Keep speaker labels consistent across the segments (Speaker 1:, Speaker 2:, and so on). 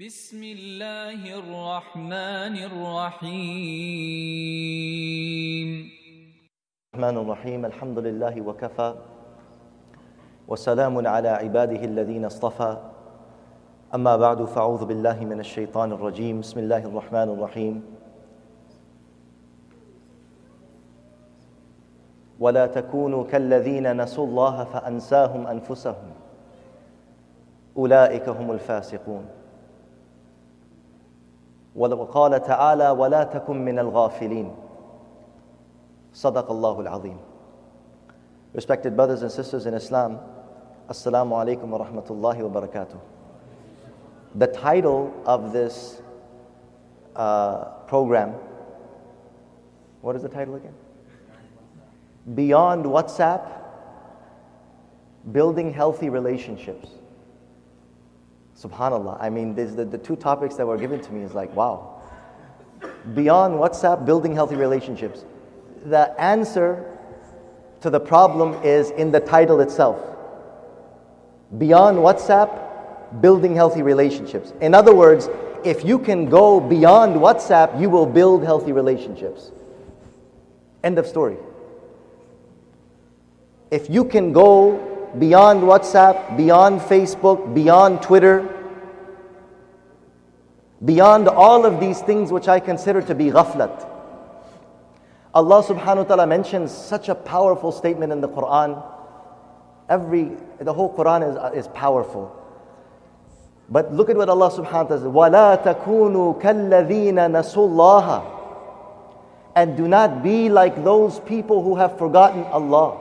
Speaker 1: بسم الله الرحمن الرحيم
Speaker 2: الرحمن الرحيم الحمد لله وكفى وسلام على عباده الذين اصطفى أما بعد فأعوذ بالله من الشيطان الرجيم بسم الله الرحمن الرحيم ولا تكونوا كالذين نسوا الله فأنساهم أنفسهم أولئك هم الفاسقون وقال تعالى ولا تكن من الغافلين صدق الله العظيم. Respected brothers and sisters in Islam, Assalamu alaikum wa rahmatullahi wa barakatuh. The title of this program, what is the title again? Beyond WhatsApp, Building Healthy Relationships. Subhanallah, I mean, the two topics that were given to me is like, wow. Beyond WhatsApp, Building Healthy Relationships. The answer to the problem is in the title itself. Beyond WhatsApp, Building Healthy Relationships. In other words, if you can go beyond WhatsApp, you will build healthy relationships. End of story. If you can go beyond WhatsApp, beyond Facebook, beyond Twitter, beyond all of these things which I consider to be ghaflat. Allah subhanahu wa ta'ala mentions such a powerful statement in the Quran. The whole Quran is powerful. But look at what Allah subhanahu wa ta'ala says. وَلَا تَكُونُوا كَالَّذِينَ نَسُوا اللَّهَ. And do not be like those people who have forgotten Allah.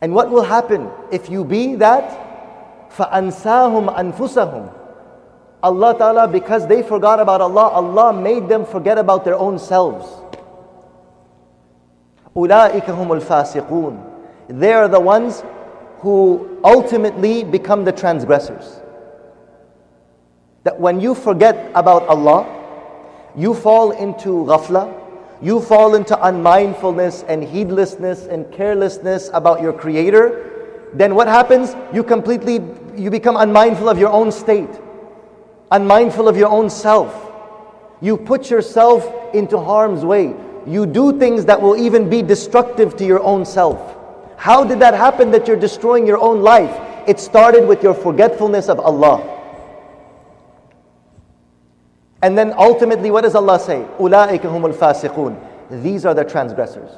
Speaker 2: And what will happen if you be that? فَأَنْسَاهُمْ أَنفُسَهُمْ. Allah Ta'ala, because they forgot about Allah, Allah made them forget about their own selves. أُولَٰئِكَ هُمُ الْفَاسِقُونَ. They are the ones who ultimately become the transgressors. That when you forget about Allah, you fall into ghafla, you fall into unmindfulness and heedlessness and carelessness about your Creator, then what happens? You become unmindful of your own state, unmindful of your own self. You put yourself into harm's way. You do things that will even be destructive to your own self. How did that happen that you're destroying your own life? It started with your forgetfulness of Allah. And then ultimately, what does Allah say? أُولَٰئِكَ هُمُ الْفَاسِقُونَ. These are the transgressors.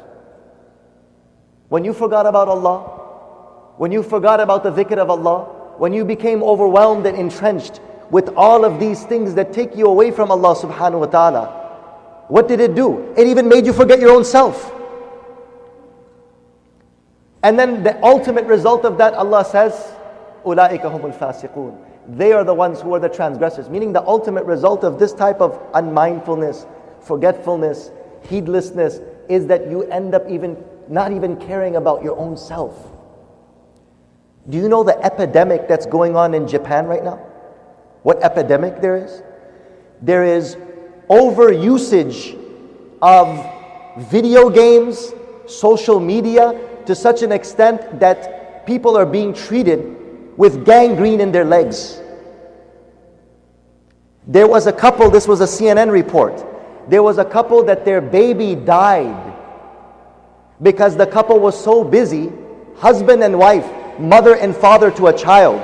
Speaker 2: When you forgot about Allah, when you forgot about the dhikr of Allah, when you became overwhelmed and entrenched with all of these things that take you away from Allah subhanahu wa ta'ala, what did it do? It even made you forget your own self. And then the ultimate result of that, Allah says, أُولَٰئِكَ هُمُ الْفَاسِقُونَ. They are the ones who are the transgressors. Meaning the ultimate result of this type of unmindfulness, forgetfulness, heedlessness is that you end up not even caring about your own self. Do you know the epidemic that's going on in Japan right now? What epidemic there is? There is overusage of video games, social media, to such an extent that people are being treated with gangrene in their legs. There was a couple, this was a CNN report. There was a couple that their baby died because the couple was so busy, husband and wife, mother and father to a child.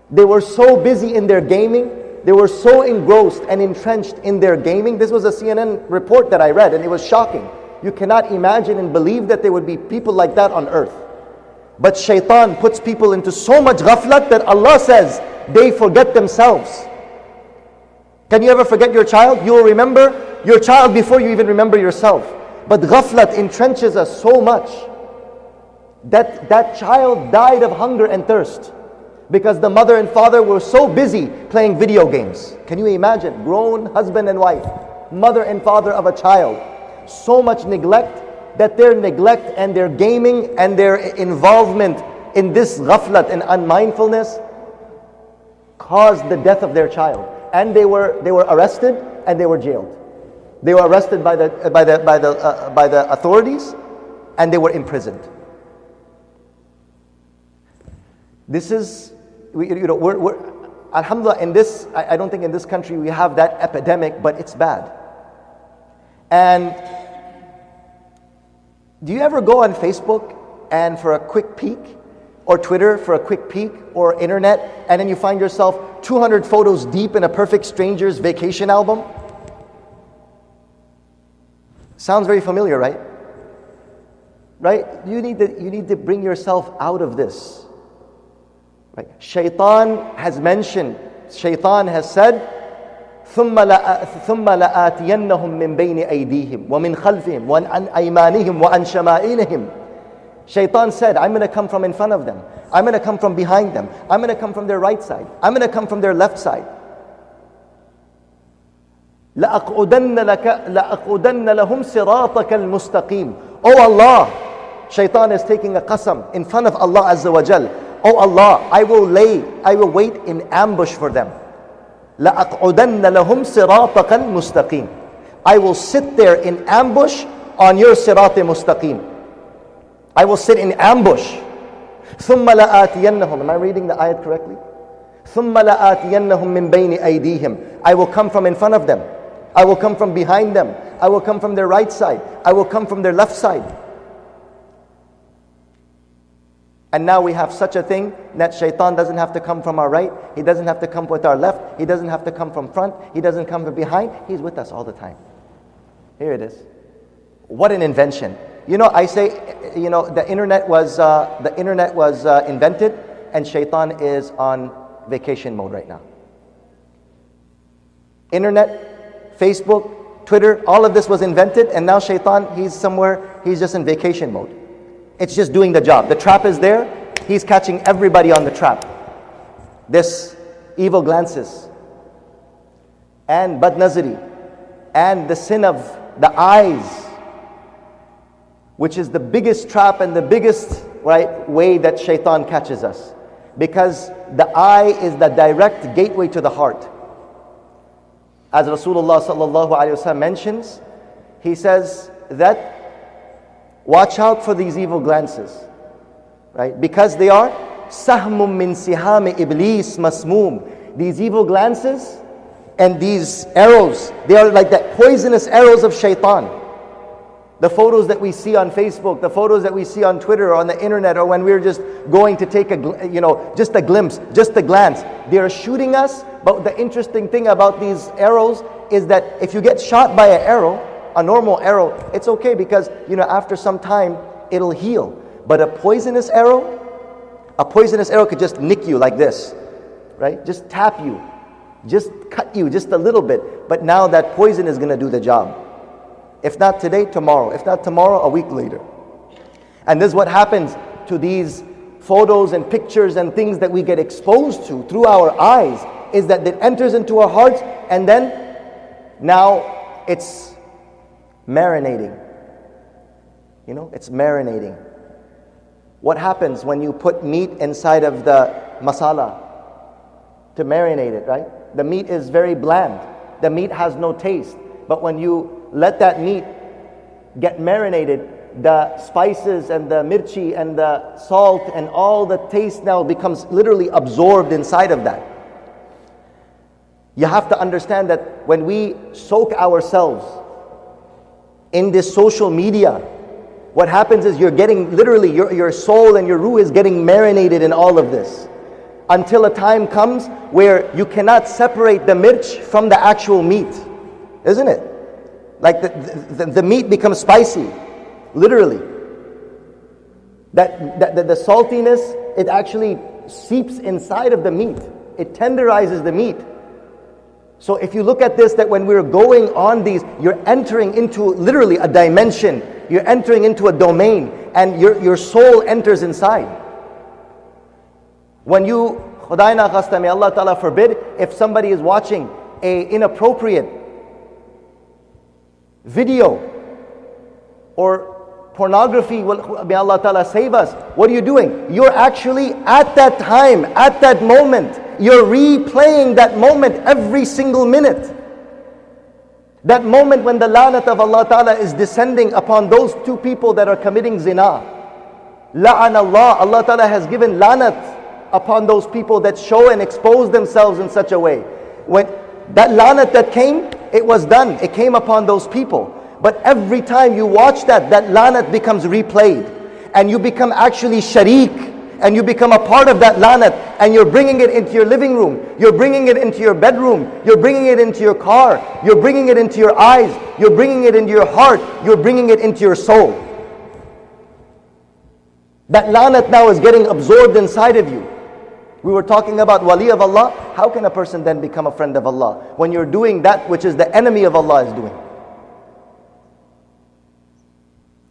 Speaker 2: They were so busy in their gaming, they were so engrossed and entrenched in their gaming. This was a CNN report that I read and it was shocking. You cannot imagine and believe that there would be people like that on earth. But shaitan puts people into so much ghaflat that Allah says they forget themselves. Can you ever forget your child? You will remember your child before you even remember yourself. But ghaflat entrenches us so much that that child died of hunger and thirst because the mother and father were so busy playing video games. Can you imagine? Grown husband and wife, mother and father of a child. So much neglect that their neglect and their gaming and their involvement in this ghaflat and unmindfulness caused the death of their child. And they were arrested and they were jailed. They were arrested by the authorities and they were imprisoned. This is, alhamdulillah, in this, I don't think in this country we have that epidemic, but it's bad. And do you ever go on Facebook and for a quick peek, or Twitter for a quick peek, or internet, and then you find yourself 200 photos deep in a perfect stranger's vacation album? Sounds very familiar, right? Right? You need to bring yourself out of this. Right? Shaitan has mentioned, Shaitan has said, ثُمَّ لَآتِيَنَّهُمْ مِنْ بَيْنِ أَيْدِيهِمْ وَمِنْ خَلْفِهِمْ وَعَنْ أَيْمَانِهِمْ وَعَنْ شَمَائِلِهِمْ. Shaitan said, I'm going to come from in front of them. I'm going to come from behind them. I'm going to come from their right side. I'm going to come from their left side. لَأَقْعُدَنَّ لَهُمْ صِرَاطَكَ الْمُسْتَقِيمِ. Oh Allah, Shaitan is taking a qasam in front of Allah Azza wa Jal. Oh Allah, I will wait in ambush for them. لَأَقْعُدَنَّ لَهُمْ صِرَاطَكَ الْمُسْتَقِيمِ. I will sit there in ambush on your sirat mustaqim. I will sit in ambush. ثُمَّ لَآتِيَنَّهُمْ. Am I reading the ayat correctly? ثُمَّ لَآتِيَنَّهُمْ مِنْ بَيْنِ أَيْدِيهِمْ. I will come from in front of them. I will come from behind them. I will come from their right side. I will come from their left side. And now we have such a thing that Shaitan doesn't have to come from our right. He doesn't have to come with our left. He doesn't have to come from front. He doesn't come from behind. He's with us all the time. Here it is. What an invention. You know, I say, you know, the internet was invented, and Shaitan is on vacation mode right now. Internet, Facebook, Twitter, all of this was invented, and now Shaitan, he's somewhere, he's just in vacation mode. It's just doing the job. The trap is there. He's catching everybody on the trap. This evil glances and badnazari and the sin of the eyes, which is the biggest trap and the biggest way that Shaitan catches us. Because the eye is the direct gateway to the heart. As Rasulullah sallallahu alaihi wasallam mentions, he says that watch out for these evil glances, right? Because they are sahmum min sihami iblis masmum. These evil glances and these arrows, they are like the poisonous arrows of Shaitan. The photos that we see on Facebook, the photos that we see on Twitter or on the internet, or when we're just going to take just a glimpse, just a glance, they are shooting us. But the interesting thing about these arrows is that if you get shot by an arrow, a normal arrow, it's okay because after some time it'll heal. But a poisonous arrow could just nick you like this, right? Just tap you, just cut you just a little bit. But now that poison is going to do the job. If not today, tomorrow. If not tomorrow, a week later. And this is what happens to these photos and pictures and things that we get exposed to through our eyes, is that it enters into our hearts, and then now it's marinating. It's marinating. What happens when you put meat inside of the masala to marinate it, right? The meat is very bland. The meat has no taste. But when you let that meat get marinated, the spices and the mirchi and the salt and all the taste now becomes literally absorbed inside of that. You have to understand that when we soak ourselves in this social media, what happens is you're getting literally, your soul and your ruh is getting marinated in all of this. Until a time comes where you cannot separate the mirch from the actual meat. Isn't it? Like the meat becomes spicy, literally. The saltiness, it actually seeps inside of the meat. It tenderizes the meat. So if you look at this, that when we're going on these, you're entering into literally a dimension. You're entering into a domain, and your soul enters inside. When you, Khuday na khasta, may Allah Ta'ala forbid, if somebody is watching a inappropriate video or pornography, may Allah Ta'ala save us, what are you doing? You're actually at that time, at that moment, you're replaying that moment every single minute. That moment when the lanat of Allah Ta'ala is descending upon those two people that are committing zina. La'an Allah, Allah Ta'ala has given lanat upon those people that show and expose themselves in such a way. When that lanat that came, it was done. It came upon those people. But every time you watch that lanat becomes replayed. And you become actually sharik. And you become a part of that lanat. And you're bringing it into your living room. You're bringing it into your bedroom. You're bringing it into your car. You're bringing it into your eyes. You're bringing it into your heart. You're bringing it into your soul. That lanat now is getting absorbed inside of you. We were talking about wali of Allah. How can a person then become a friend of Allah when you're doing that which is the enemy of Allah is doing?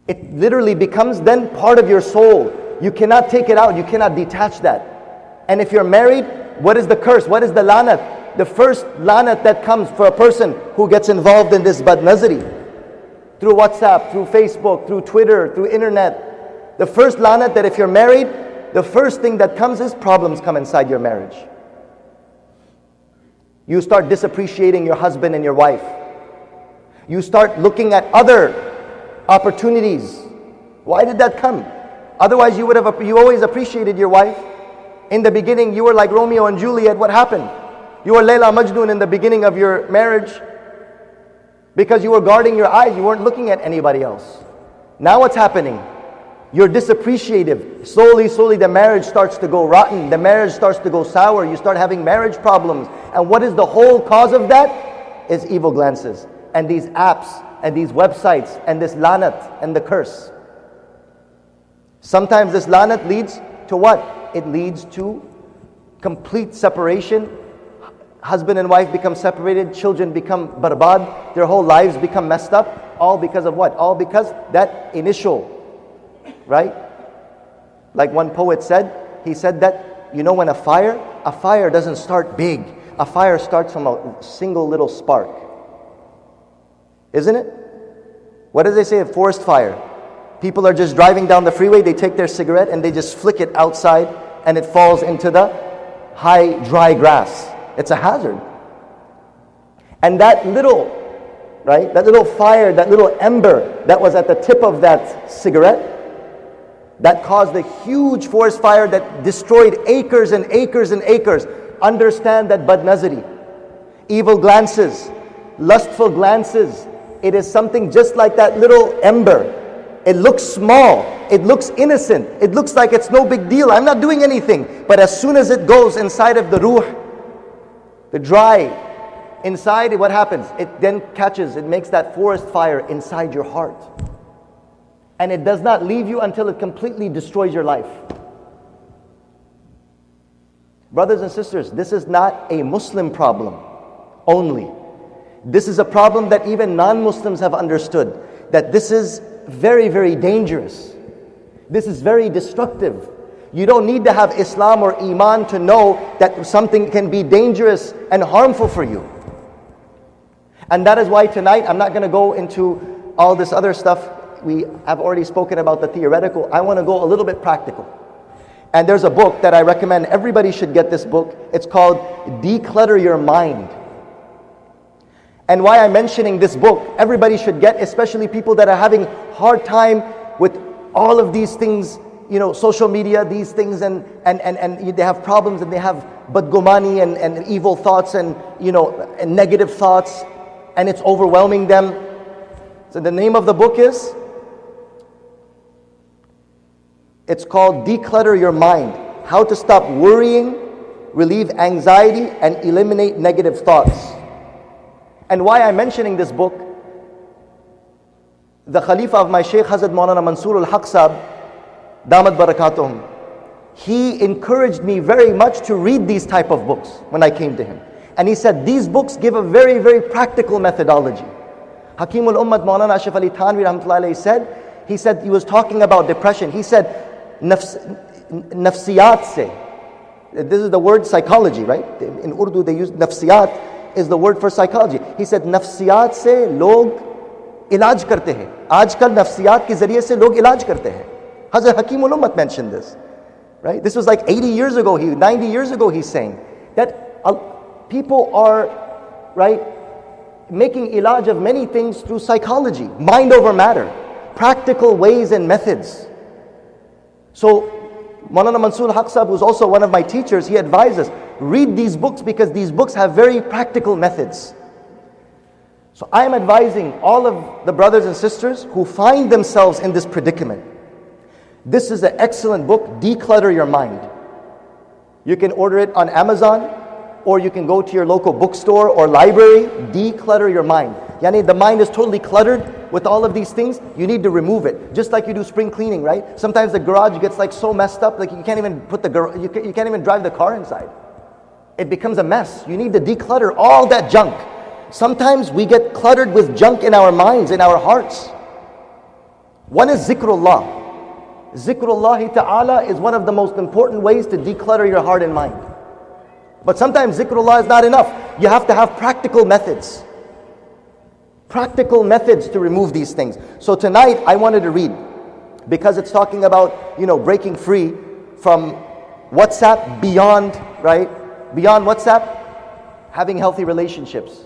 Speaker 2: It literally becomes then part of your soul. You cannot take it out. You cannot detach that. And if you're married, what is the curse? What is the lanat? The first lanat that comes for a person who gets involved in this badnazari, through WhatsApp, through Facebook, through Twitter, through internet. The first lanat that if you're married, the first thing that comes is problems come inside your marriage. You start disappreciating your husband and your wife. You start looking at other opportunities. Why did that come? Otherwise you always appreciated your wife. In the beginning you were like Romeo and Juliet. What happened? You were Layla Majnun in the beginning of your marriage because you were guarding your eyes. You weren't looking at anybody else. Now what's happening? You're disappreciative. Slowly the marriage starts to go rotten. The marriage starts to go sour. You start having marriage problems. And what is the whole cause of that? Is evil glances. And these apps and these websites and this lanat and the curse. Sometimes this lanat leads to what? It leads to complete separation. Husband and wife become separated. Children become barbad. Their whole lives become messed up. All because of what? All because that initial, right? Like one poet said, he said that, you know, when a fire doesn't start big. A fire starts from a single little spark. Isn't it? What does they say? A forest fire. People are just driving down the freeway, they take their cigarette and they just flick it outside and it falls into the high dry grass. It's a hazard. And that little, right, that little fire, that little ember that was at the tip of that cigarette, that caused a huge forest fire that destroyed acres and acres and acres. Understand that badnazari, evil glances, lustful glances, it is something just like that little ember. It looks small, it looks innocent, it looks like it's no big deal, I'm not doing anything. But as soon as it goes inside of the ruh, the dry inside, what happens? It then catches, it makes that forest fire inside your heart. And it does not leave you until it completely destroys your life. Brothers and sisters, this is not a Muslim problem only. This is a problem that even non-Muslims have understood. That this is very, very dangerous. This is very destructive. You don't need to have Islam or Iman to know that something can be dangerous and harmful for you. And that is why tonight, I'm not going to go into all this other stuff. We have already spoken about the theoretical. I want to go a little bit practical. And there's a book that I recommend everybody should get this book. It's called Declutter Your Mind. And why I'm mentioning this book, everybody should get, especially people that are having hard time with all of these things, you know, social media, these things, and they have problems and they have badgumani and evil thoughts and, you know, and negative thoughts, and it's overwhelming them. So the name of the book is, it's called Declutter Your Mind. How to Stop Worrying, Relieve Anxiety, and Eliminate Negative Thoughts. And why I'm mentioning this book, the Khalifa of my Shaykh, Hazrat Maulana Mansur al-Haq Sahib, Damat Barakatuhum, he encouraged me very much to read these type of books when I came to him. And he said, these books give a very, very practical methodology. Hakim al-Ummat Maulana Ashraf Ali Thanvi rahmatullahi alayhi said, he was talking about depression. He said, nafsiyat se. This is the word psychology, right? In Urdu they use nafsiyat is the word for psychology. He said, nafsiyat se log ilaj karte hain. Aajkal nafsiyat ke zariye se log ilaj karte hain. Hazrat Hakim ul-Ummat mentioned this, right? This was like 80 years ago, 90 years ago he's saying that people are, right, making ilaj of many things through psychology, mind over matter, practical ways and methods. So Maulana Mansoor Haq Sahib, who's also one of my teachers, he advises, read these books because these books have very practical methods. So I am advising all of the brothers and sisters who find themselves in this predicament. This is an excellent book, Declutter Your Mind. You can order it on Amazon, or you can go to your local bookstore or library. Declutter your mind. Yani the mind is totally cluttered with all of these things. You need to remove it. Just like you do spring cleaning, right? Sometimes the garage gets like so messed up, like you can't even you can't even drive the car inside. It becomes a mess. You need to declutter all that junk. Sometimes we get cluttered with junk in our minds, in our hearts. One is zikrullah. Zikrullah ta'ala is one of the most important ways to declutter your heart and mind. But sometimes zikrullah is not enough. You have to have practical methods. Practical methods to remove these things. So tonight I wanted to read, because it's talking about, breaking free from WhatsApp beyond, right? Beyond WhatsApp, having healthy relationships,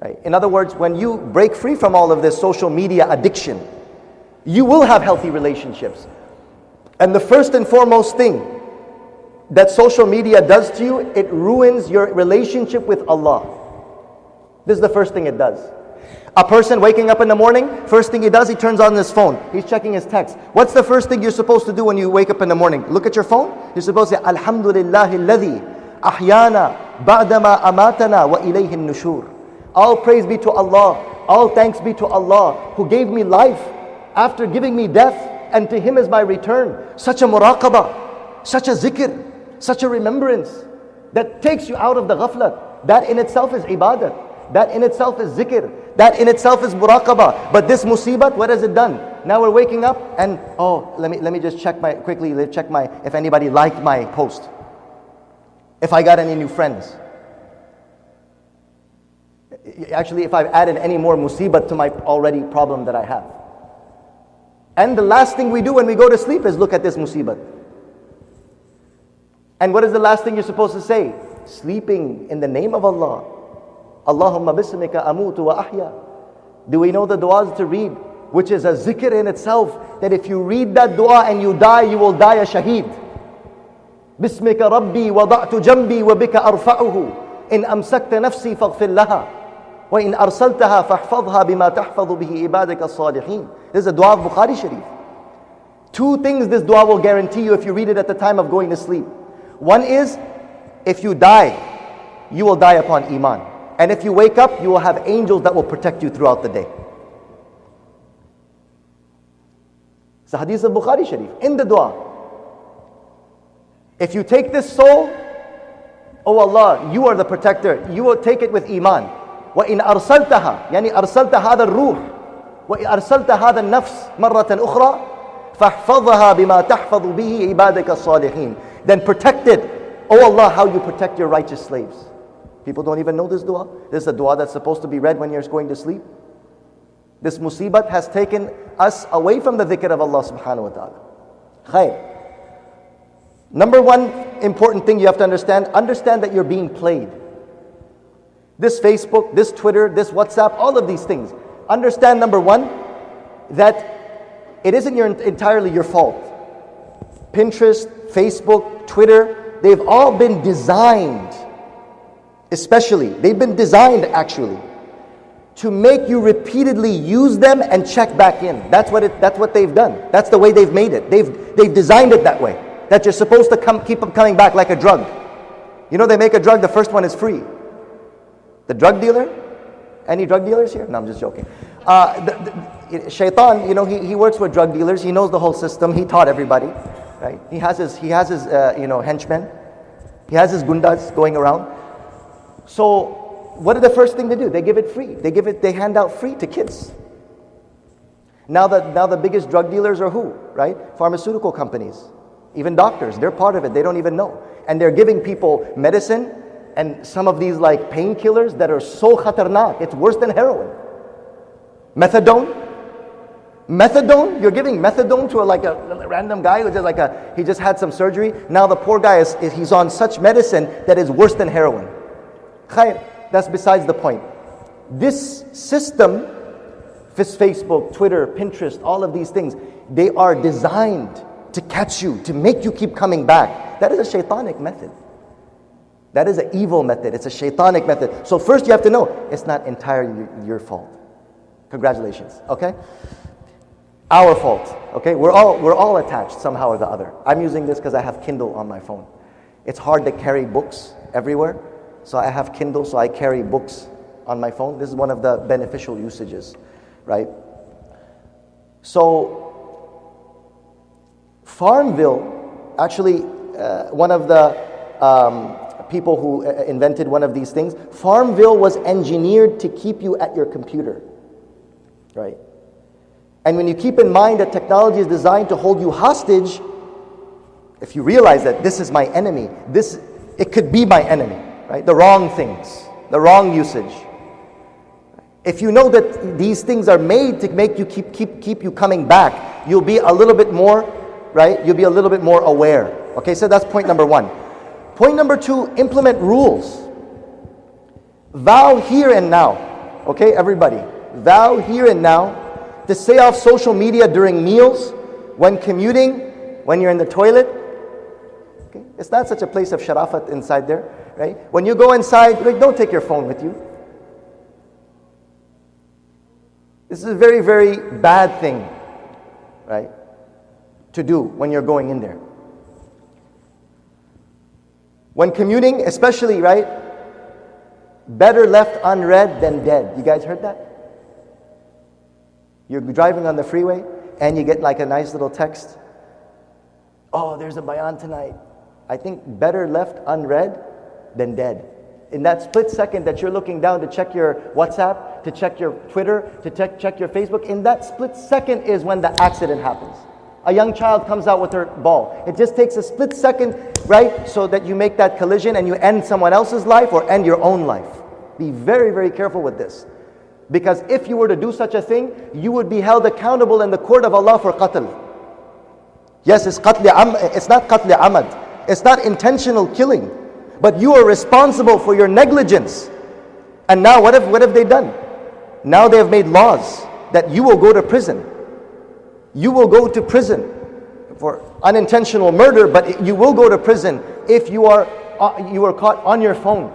Speaker 2: right? In other words, when you break free from all of this social media addiction, you will have healthy relationships. And the first and foremost thing that social media does to you, it ruins your relationship with Allah. This is the first thing it does. A person waking up in the morning, first thing he does, he turns on his phone. He's checking his text. What's the first thing you're supposed to do when you wake up in the morning? Look at your phone. You're supposed to say, Alhamdulillahi alladhi ahyana ba'dama amatana wa ilayhi nushur. All praise be to Allah. All thanks be to Allah who gave me life after giving me death, and to Him is my return. Such a muraqabah, such a zikr, such a remembrance that takes you out of the ghaflat. That in itself is ibadat. That in itself is zikr. That in itself is muraqabah. But this musibat, what has it done? Now we're waking up and, let me just check if anybody liked my post. If I got any new friends. Actually, if I've added any more musibat to my already problem that I have. And the last thing we do when we go to sleep is look at this musibat. And what is the last thing you're supposed to say? Sleeping in the name of Allah. Allahumma bismika amutu wa ahya. Do we know the du'as to read? Which is a zikr in itself, that if you read that dua and you die, you will die a shaheed. Bismika rabbi wada'tu jambi wa bika arfa'uhu. In amsakta nafsi faghfir laha. Wa in arsaltaha fahfadha bima tahfadhu bihi ibadaka as-salihin. This is a dua of Bukhari Sharif. Two things this dua will guarantee you if you read it at the time of going to sleep. One is, if you die, you will die upon iman. And if you wake up, you will have angels that will protect you throughout the day. It's the hadith of Bukhari Sharif, in the dua. If you take this soul, oh Allah, you are the protector. You will take it with iman. وَإِنْ أَرْسَلْتَهَا يعني أرسلت هذا الروح وإن أرسلت هذا النفس مرة أخرى فاحفظها بما تحفظ به عبادك الصالحين. Then protect it, oh Allah, how you protect your righteous slaves. People don't even know this dua. This is a dua that's supposed to be read when you're going to sleep. This musibat has taken us away from the dhikr of Allah subhanahu wa ta'ala. Khair. Number one important thing you have to understand that you're being played. This Facebook, this Twitter, this WhatsApp, all of these things. Understand, number one, that it isn't entirely your fault. Pinterest, Facebook, Twitter, they've all been designed, they've been designed actually, to make you repeatedly use them and check back in. That's what they've done. That's the way they've made it. They've designed it that way, that you're supposed to keep coming back like a drug. They make a drug, the first one is free. The drug dealer? Any drug dealers here? No, I'm just joking. Shaitan, he works with drug dealers. He knows the whole system. He taught everybody, right? He has his henchmen. He has his gundas going around. So, what are the first thing to do? They give it free. They hand out free to kids. Now the biggest drug dealers are who, right? Pharmaceutical companies, even doctors. They're part of it. They don't even know, and they're giving people medicine. And some of these like painkillers that are so khatarnak, it's worse than heroin. Methadone, you're giving methadone to a random guy who he just had some surgery. Now the poor guy he's on such medicine that is worse than heroin. Khair, that's besides the point. This system, Facebook, Twitter, Pinterest, all of these things, they are designed to catch you, to make you keep coming back. That is a shaitanic method. That is an evil method. It's a shaitanic method. So first you have to know, it's not entirely your fault. Congratulations, okay? Our fault, okay? We're all attached somehow or the other. I'm using this because I have Kindle on my phone. It's hard to carry books everywhere. So I have Kindle, so I carry books on my phone. This is one of the beneficial usages, right? So Farmville, actually one of the people who invented one of these things, Farmville was engineered to keep you at your computer, right? And when you keep in mind that technology is designed to hold you hostage, if you realize that this is my enemy, it could be my enemy, right? The wrong things, the wrong usage. If you know that these things are made to make you keep you coming back, you'll be a little bit more, right? You'll be a little bit more aware. Okay, so that's point number one. Point number two, implement rules. Vow here and now. Okay, everybody. Vow here and now to stay off social media during meals, when commuting, when you're in the toilet. Okay? It's not such a place of sharafat inside there, right? When you go inside, like, don't take your phone with you. This is a very, very bad thing, right, to do when you're going in there. When commuting, especially, right, better left unread than dead. You guys heard that? You're driving on the freeway and you get like a nice little text. Oh, there's a bayan tonight. I think better left unread than dead. In that split second that you're looking down to check your WhatsApp, to check your Twitter, to check your Facebook, in that split second is when the accident happens. A young child comes out with her ball. It just takes a split second, right, so that you make that collision and you end someone else's life or end your own life. Be very, very careful with this. Because if you were to do such a thing, you would be held accountable in the court of Allah for qatl. Yes, it's not qatl amad. It's not intentional killing. But you are responsible for your negligence. And now what have they done? Now they have made laws that you will go to prison. You will go to prison for unintentional murder, but you will go to prison if you are caught on your phone,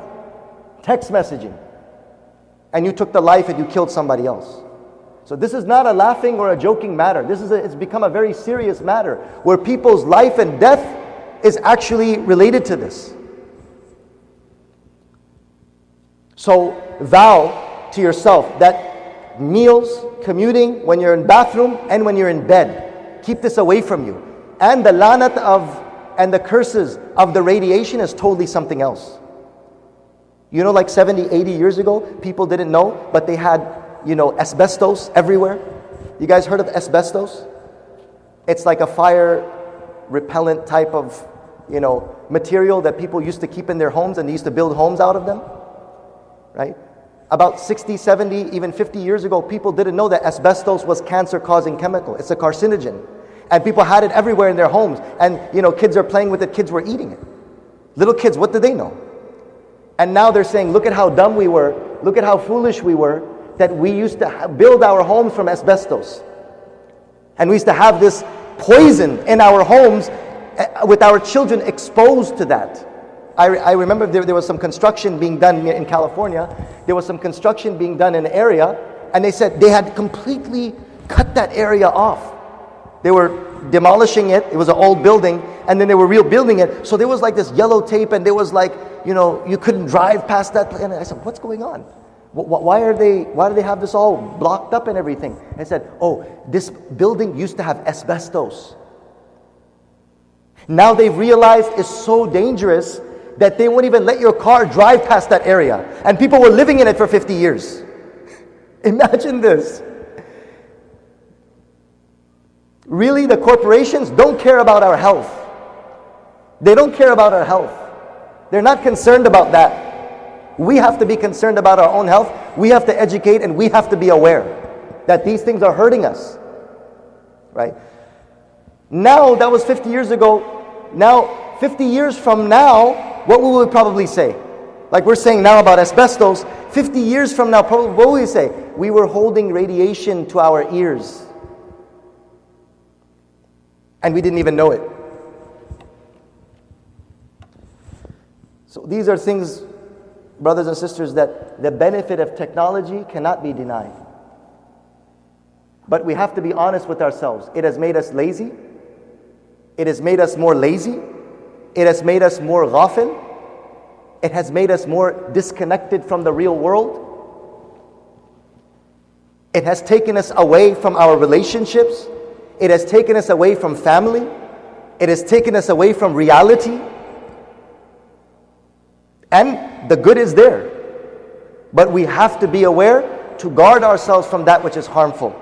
Speaker 2: text messaging, and you took the life and you killed somebody else. So this is not a laughing or a joking matter. It's become a very serious matter where people's life and death is actually related to this. So vow to yourself that meals, commuting, when you're in bathroom and when you're in bed, keep this away from you. And the lanat and the curses of the radiation is totally something else. You know, like 70, 80 years ago, people didn't know, but they had, asbestos everywhere. You guys heard of asbestos? It's like a fire repellent type of, material that people used to keep in their homes, and they used to build homes out of them, right? About 60, 70, even 50 years ago, people didn't know that asbestos was cancer-causing chemical. It's a carcinogen. And people had it everywhere in their homes. And, kids are playing with it, kids were eating it. Little kids, what did they know? And now they're saying, look at how dumb we were, look at how foolish we were, that we used to build our homes from asbestos. And we used to have this poison in our homes with our children exposed to that. I remember there was some construction being done in California. There was some construction being done in an area, and they said they had completely cut that area off. They were demolishing it. It was an old building, and then they were rebuilding it. So there was like this yellow tape, and there was like, you couldn't drive past that. And I said, what's going on? Why do they have this all blocked up and everything? And I said, oh, this building used to have asbestos. Now they've realized it's so dangerous that they won't even let your car drive past that area. And people were living in it for 50 years. Imagine this. Really, the corporations don't care about our health. They don't care about our health. They're not concerned about that. We have to be concerned about our own health. We have to educate, and we have to be aware that these things are hurting us. Right? Now, that was 50 years ago. Now, 50 years from now, what will we probably say? Like we're saying now about asbestos, 50 years from now, probably what will we say? We were holding radiation to our ears. And we didn't even know it. So these are things, brothers and sisters, that the benefit of technology cannot be denied. But we have to be honest with ourselves. It has made us lazy. It has made us more lazy. It has made us more ghafil. It has made us more disconnected from the real world. It has taken us away from our relationships. It has taken us away from family. It has taken us away from reality. And the good is there. But we have to be aware to guard ourselves from that which is harmful.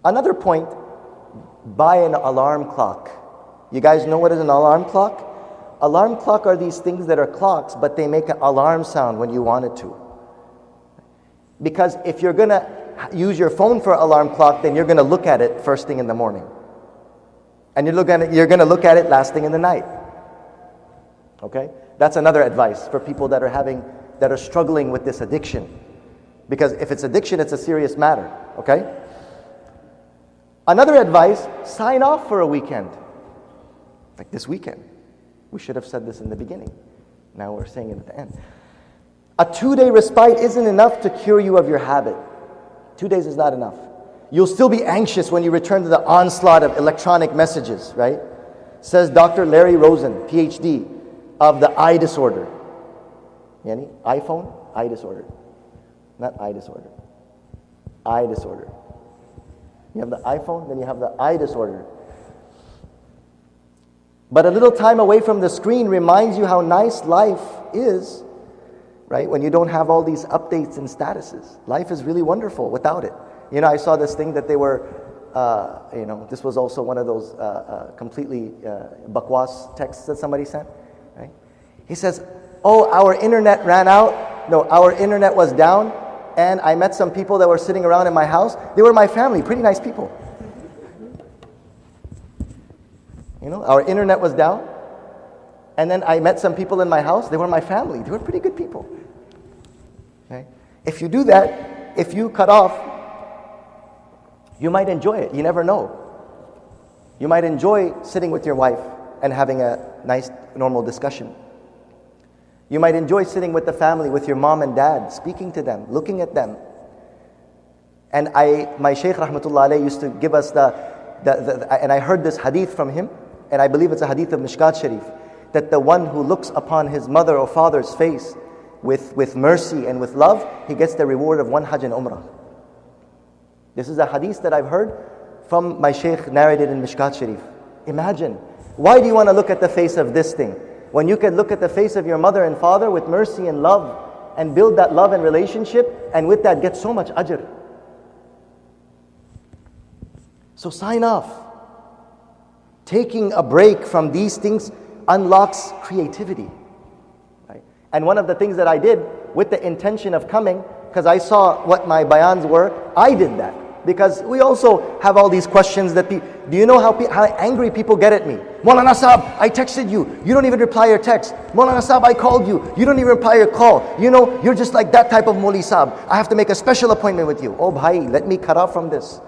Speaker 2: Another point, buy an alarm clock. You guys know what is an alarm clock? Alarm clock are these things that are clocks, but they make an alarm sound when you want it to. Because if you're going to use your phone for alarm clock, then you're going to look at it first thing in the morning. And you're going to look at it last thing in the night. Okay? That's another advice for people that are struggling with this addiction. Because if it's addiction, it's a serious matter. Okay? Another advice, sign off for a weekend. Like this weekend. We should have said this in the beginning. Now we're saying it at the end. A 2-day respite isn't enough to cure you of your habit. 2 days is not enough. You'll still be anxious when you return to the onslaught of electronic messages, right? Says Dr. Larry Rosen, PhD, of the eye disorder. Yani, iPhone, eye disorder. Not eye disorder. Eye disorder. You have the iPhone, then you have the eye disorder. But a little time away from the screen reminds you how nice life is, right? When you don't have all these updates and statuses. Life is really wonderful without it. You know, I saw this thing that they were, this was also one of those completely bakwas texts that somebody sent, right? He says, oh, our internet ran out. No, our internet was down. And I met some people that were sitting around in my house. They were my family, pretty nice people. You know, our internet was down. And then I met some people in my house. They were my family. They were pretty good people. Okay? If you do that, if you cut off, you might enjoy it. You never know. You might enjoy sitting with your wife and having a nice, normal discussion. You might enjoy sitting with the family, with your mom and dad, speaking to them, looking at them. And my Shaykh rahmatullah alayhi used to give us and I heard this hadith from him, and I believe it's a hadith of Mishkat Sharif, that the one who looks upon his mother or father's face with mercy and with love, he gets the reward of 1 Hajj and Umrah. This is a hadith that I've heard from my Shaykh, narrated in Mishkat Sharif. Imagine, why do you want to look at the face of this thing when you can look at the face of your mother and father with mercy and love and build that love and relationship, and with that get so much ajr? So sign off. Taking a break from these things unlocks creativity. Right? And one of the things that I did with the intention of coming, because I saw what my bayans were, I did that. Because we also have all these questions that do you know how angry people get at me? Maulana Sahab, I texted you. You don't even reply your text. Maulana Sahab, I called you. You don't even reply your call. You know, you're just like that type of Mauli Sahab. I have to make a special appointment with you. Oh bhai, let me cut off from this.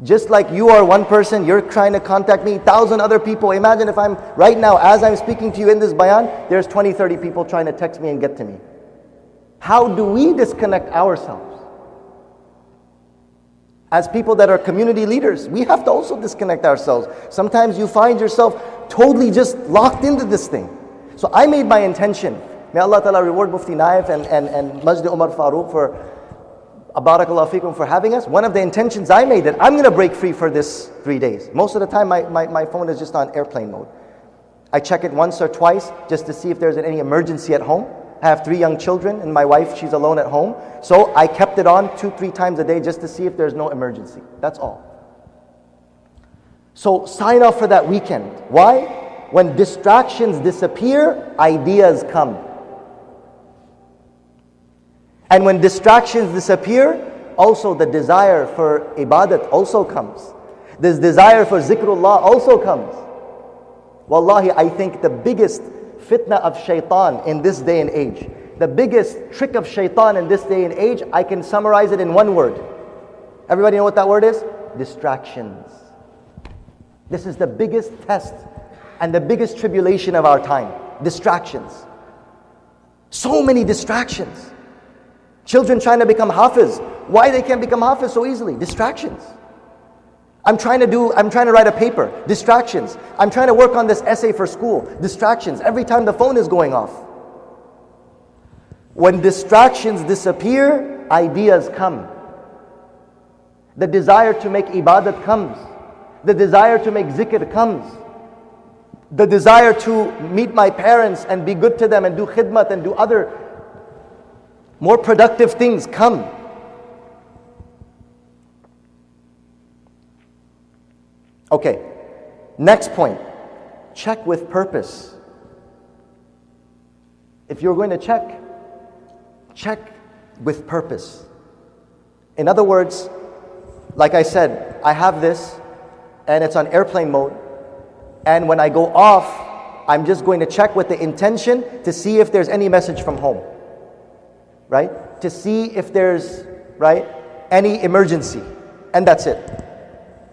Speaker 2: Just like you are one person, you're trying to contact me, 1,000 other people. Imagine if I'm, right now, as I'm speaking to you in this bayan, there's 20, 30 people trying to text me and get to me. How do we disconnect ourselves? As people that are community leaders, we have to also disconnect ourselves. Sometimes you find yourself totally just locked into this thing. So I made my intention. May Allah Ta'ala reward Mufti Naif and Masjid Umar Farooq for Barakallahu Feekum for having us. One of the intentions I made, that I'm going to break free for this 3 days. Most of the time my phone is just on airplane mode. I check it once or twice just to see if there's any emergency at home. I have 3 young children and my wife, she's alone at home. So I kept it on 2-3 times a day just to see if there's no emergency. That's all. So sign off for that weekend. Why? When distractions disappear, ideas come. And when distractions disappear, also the desire for ibadat also comes. This desire for zikrullah also comes. Wallahi, I think the biggest fitna of shaitan in this day and age, the biggest trick of shaitan in this day and age, I can summarize it in one word. Everybody know what that word is? Distractions. This is the biggest test and the biggest tribulation of our time. Distractions. So many distractions. Children trying to become hafiz. Why they can't become hafiz so easily? Distractions. I'm trying to write a paper. Distractions. I'm trying to work on this essay for school. Distractions. Every time the phone is going off. When distractions disappear, ideas come. The desire to make ibadat comes. The desire to make zikr comes. The desire to meet my parents and be good to them and do khidmat and do other more productive things come. Okay, next point. Check with purpose. If you're going to check with purpose. In other words, like I said, I have this and it's on airplane mode. And when I go off, I'm just going to check with the intention to see if there's any message from home. Right? To see if there's, right, any emergency. And that's it.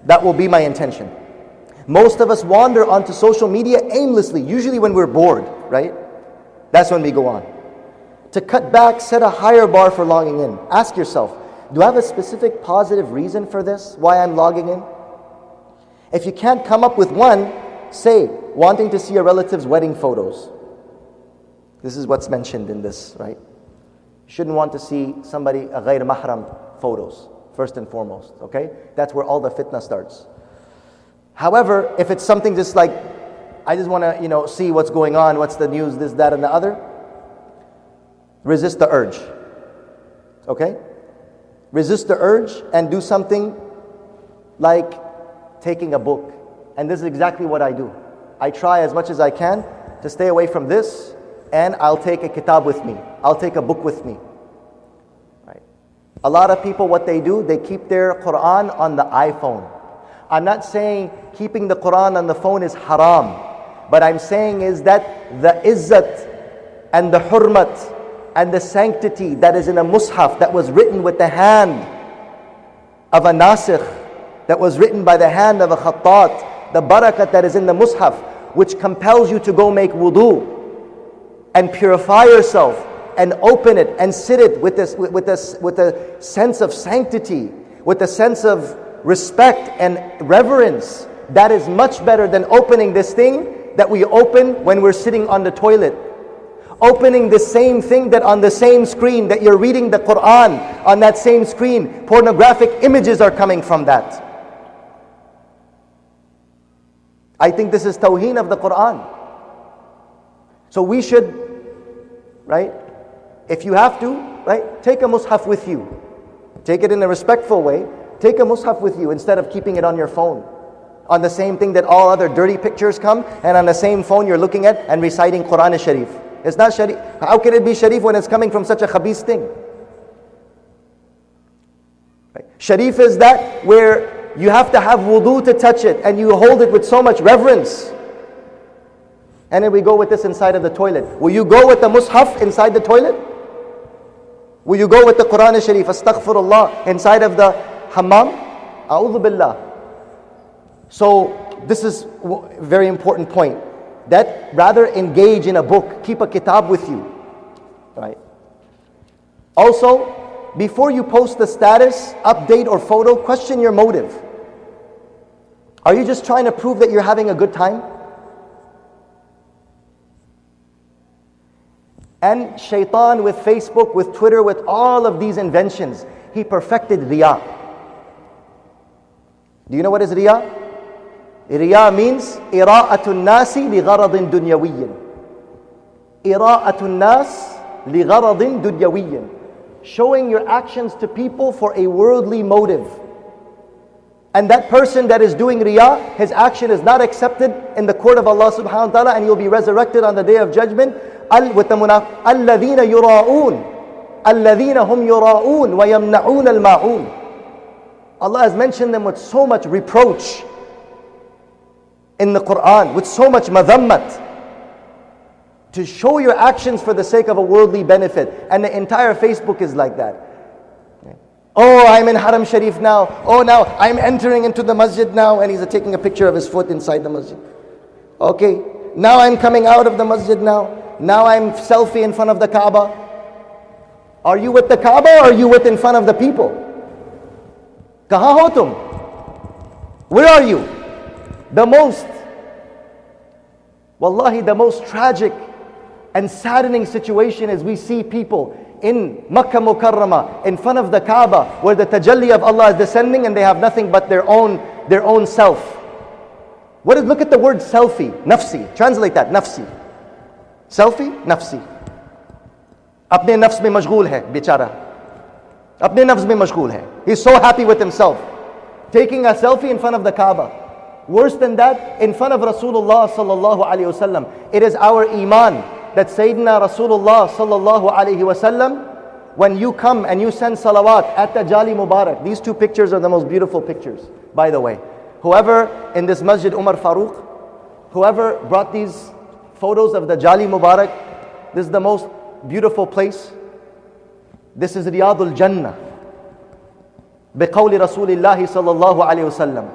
Speaker 2: That will be my intention. Most of us wander onto social media aimlessly, usually when we're bored, right? That's when we go on. To cut back, set a higher bar for logging in. Ask yourself, do I have a specific positive reason for this, why I'm logging in? If you can't come up with one, say, wanting to see a relative's wedding photos. This is what's mentioned in this, right? Shouldn't want to see somebody, a ghayr mahram photos, first and foremost, okay? That's where all the fitna starts. However, if it's something just like, I just want to, see what's going on, what's the news, this, that, and the other, resist the urge, okay? Resist the urge and do something like taking a book. And this is exactly what I do. I try as much as I can to stay away from this, and I'll take a kitab with me. I'll take a book with me. Right? A lot of people, what they do, they keep their Quran on the iPhone. I'm not saying keeping the Quran on the phone is haram. But I'm saying is that the izzat and the hurmat and the sanctity that is in a mushaf that was written with the hand of a nasikh, that was written by the hand of a khattat, the barakat that is in the mushaf, which compels you to go make wudu and purify yourself and open it and sit it with a sense of sanctity, with a sense of respect and reverence. That is much better than opening this thing that we open when we're sitting on the toilet. Opening the same thing that on the same screen that you're reading the Quran, on that same screen, pornographic images are coming from that. I think this is tawheen of the Quran. So we should, right, if you have to, right, take a mushaf with you. Take it in a respectful way. Take a mushaf with you instead of keeping it on your phone. On the same thing that all other dirty pictures come, and on the same phone you're looking at and reciting Quran Sharif. It's not Sharif. How can it be Sharif when it's coming from such a khabith thing? Right. Sharif is that where you have to have wudu to touch it, and you hold it with so much reverence. And then we go with this inside of the toilet. Will you go with the mushaf inside the toilet? Will you go with the Quran Sharif, astaghfirullah, inside of the hammam? A'udhu billah. So this is a very important point. That rather engage in a book, keep a kitab with you. Right? Also, before you post the status, update or photo, question your motive. Are you just trying to prove that you're having a good time? And shaitan with Facebook, with Twitter, with all of these inventions, he perfected riyah. Do you know what is riyah? Riyah means ira'atun nasi li gharadin dunyawiyyin. Ira'atun nas li gharadin dunyawiyyin. Showing your actions to people for a worldly motive. And that person that is doing riyah, his action is not accepted in the court of Allah subhanahu wa ta'ala, and he'll be resurrected on the day of judgment. With the الَّذِينَ يُرَاءُونَ الَّذِينَ هُمْ يُرَاءُونَ وَيَمْنَعُونَ الْمَاعُونَ. Allah has mentioned them with so much reproach in the Quran, with so much madhammat, to show your actions for the sake of a worldly benefit. And the entire Facebook is like that. Oh, I'm in Haram Sharif now. Oh, now I'm entering into the masjid now. And he's taking a picture of his foot inside the masjid. Okay, now I'm coming out of the masjid now. Now I'm selfie in front of the Kaaba. Are you with the Kaaba or are you with in front of the people? Kahan ho tum? Where are you? Wallahi, the most tragic and saddening situation is we see people in Makkah Mukarramah, in front of the Kaaba, where the tajalli of Allah is descending and they have nothing but their own self. Look at the word selfie, nafsi. Translate that, nafsi. Selfie, nafsi. Apne nafs mein mashghool hai, bichara. Apne nafs mein mashghool hai. He's so happy with himself. Taking a selfie in front of the Kaaba. Worse than that, in front of Rasulullah sallallahu alayhi wasallam. It is our iman that Sayyidina Rasulullah sallallahu alayhi wasallam, when you come and you send salawat at the Jali Mubarak, these two pictures are the most beautiful pictures, by the way. Whoever in this Masjid Umar Farooq, whoever brought these photos of the Jali Mubarak, this is the most beautiful place. This is Riyadul Jannah. Biqawli Rasulillahi sallallahu alayhi wasallam.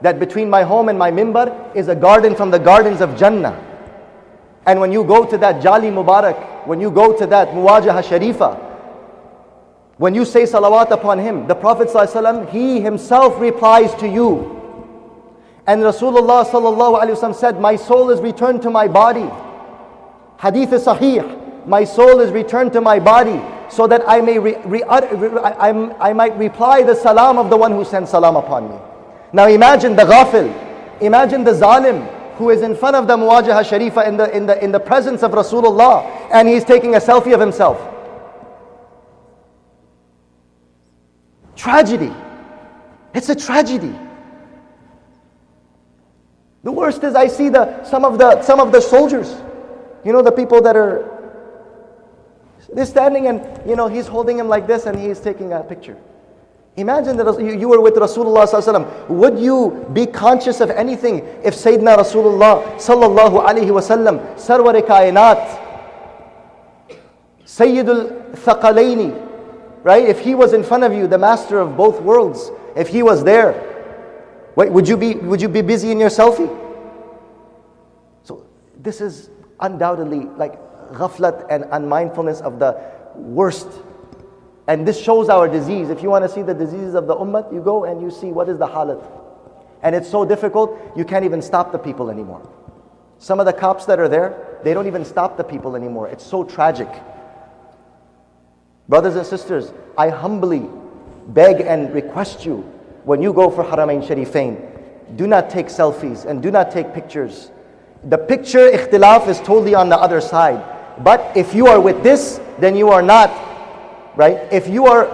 Speaker 2: That between my home and my mimbar is a garden from the gardens of Jannah. And when you go to that Jali Mubarak, when you go to that Muwajaha Sharifa, when you say salawat upon him, the Prophet ﷺ, he himself replies to you. And Rasulullah ﷺ said, my soul is returned to my body. Hadith is sahih. My soul is returned to my body so that I might reply the salam of the one who sent salam upon me. Now imagine the ghafil, imagine the zalim, who is in front of the Muwajaha Sharifa in the presence of Rasulullah, and he's taking a selfie of himself. Tragedy. It's a tragedy. The worst is I see some of the soldiers, the people that they're standing and he's holding him like this and he's taking a picture. Imagine that you were with Rasulullah sallallahu alaihi wasallam. Would you be conscious of anything if Sayyidina Rasulullah sallallahu alaihi wasallam, Sarwar Kainat, Sayyidul Thaqalaini, right? If he was in front of you, the master of both worlds, if he was there, would you be busy in your selfie? So this is undoubtedly like ghaflat and unmindfulness of the worst. And this shows our disease. If you want to see the diseases of the ummah, you go and you see what is the halat. And it's so difficult, you can't even stop the people anymore. Some of the cops that are there, they don't even stop the people anymore. It's so tragic. Brothers and sisters, I humbly beg and request you, when you go for Haramain Sharifain, do not take selfies and do not take pictures. The picture ikhtilaf is totally on the other side. But if you are with this, then you are not. Right? If you are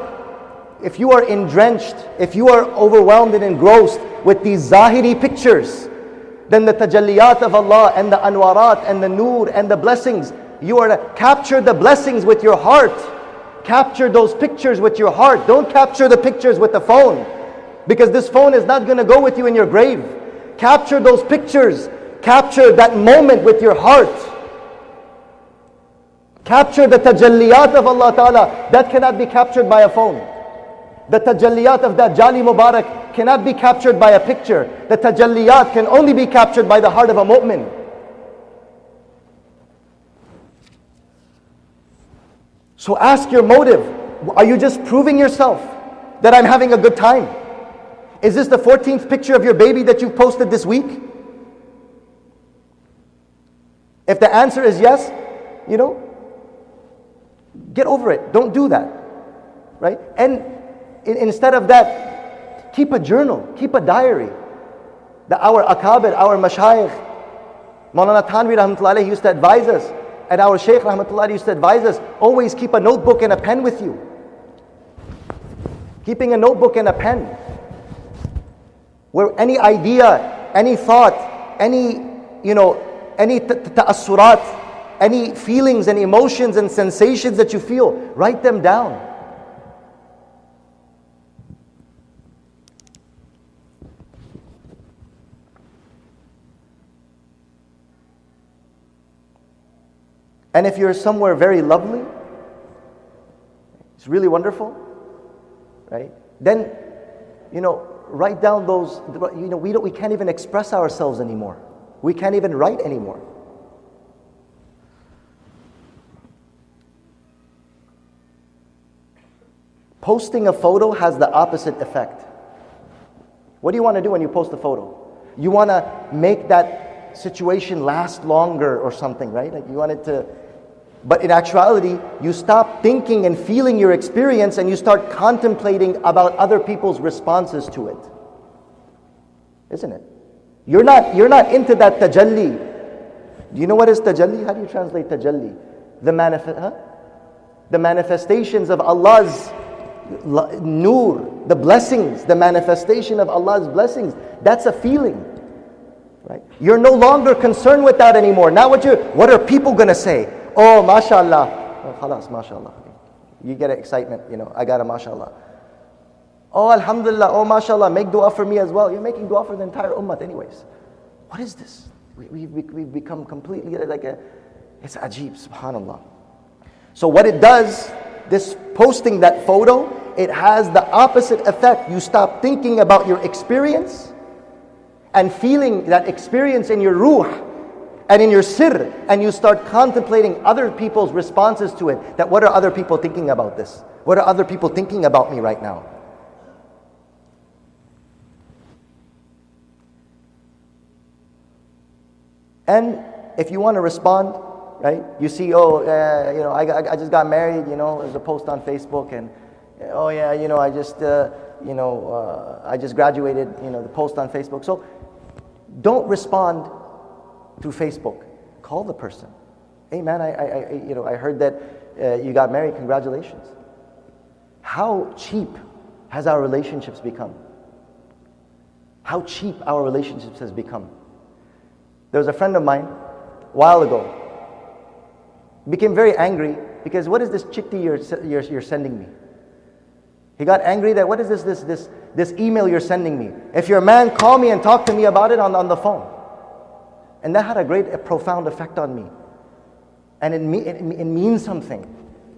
Speaker 2: drenched, if you are overwhelmed and engrossed with these zahiri pictures, then the tajalliyat of Allah and the anwarat and the nur and the blessings, you are to capture the blessings with your heart. Capture those pictures with your heart. Don't capture the pictures with the phone, because this phone is not going to go with you in your grave. Capture those pictures. Capture that moment with your heart. Capture the tajalliyat of Allah Ta'ala. That cannot be captured by a phone. The tajalliyat of that Jali Mubarak cannot be captured by a picture. The tajalliyat can only be captured by the heart of a mu'min. So ask your motive. Are you just proving yourself that I'm having a good time? Is this the 14th picture of your baby that you posted this week? If the answer is yes, get over it. Don't do that. Right? And instead of that, keep a journal, keep a diary. Our akabir, our mashayikh, Maulana Thanvi rahmatullahi used to advise us, and our Shaykh rahmatullahi used to advise us, always keep a notebook and a pen with you. Keeping a notebook and a pen, where any idea, any thought, any ta'assurat, any feelings and emotions and sensations that you feel, write them down. And if you're somewhere very lovely, it's really wonderful, right? Then, write down those, we can't even express ourselves anymore. We can't even write anymore. Posting a photo has the opposite effect. What do you want to do when you post a photo? You want to make that situation last longer or something, right? Like you want it to, but in actuality, you stop thinking and feeling your experience and you start contemplating about other people's responses to it. Isn't it? You're not into that tajalli. Do you know what is tajalli? How do you translate tajalli? The manifestations of Allah's nur, the blessings, the manifestation of Allah's blessings. That's a feeling, right? You're no longer concerned with that anymore. Now what are people going to say? Oh, mashallah. Oh, khalas, mashallah. You get excitement, I got a mashallah. Oh, alhamdulillah. Oh, mashallah. Make dua for me as well. You're making dua for the entire ummah anyways. What is this? We've become completely it's ajib, subhanallah. So what it does, this posting that photo, it has the opposite effect. You stop thinking about your experience and feeling that experience in your ruh and in your sirr, and you start contemplating other people's responses to it. That what are other people thinking about this? What are other people thinking about me right now? And if you want to respond, right? You see, I just got married, there's a post on Facebook, and I just graduated, the post on Facebook. So don't respond through Facebook. Call the person. Hey man, I heard that you got married, congratulations. How cheap has our relationships become? How cheap our relationships has become. There was a friend of mine, a while ago, became very angry because what is this chickpea you're sending me? He got angry that what is this email you're sending me? If you're a man, call me and talk to me about it on the phone. And that had a profound effect on me. And it means something,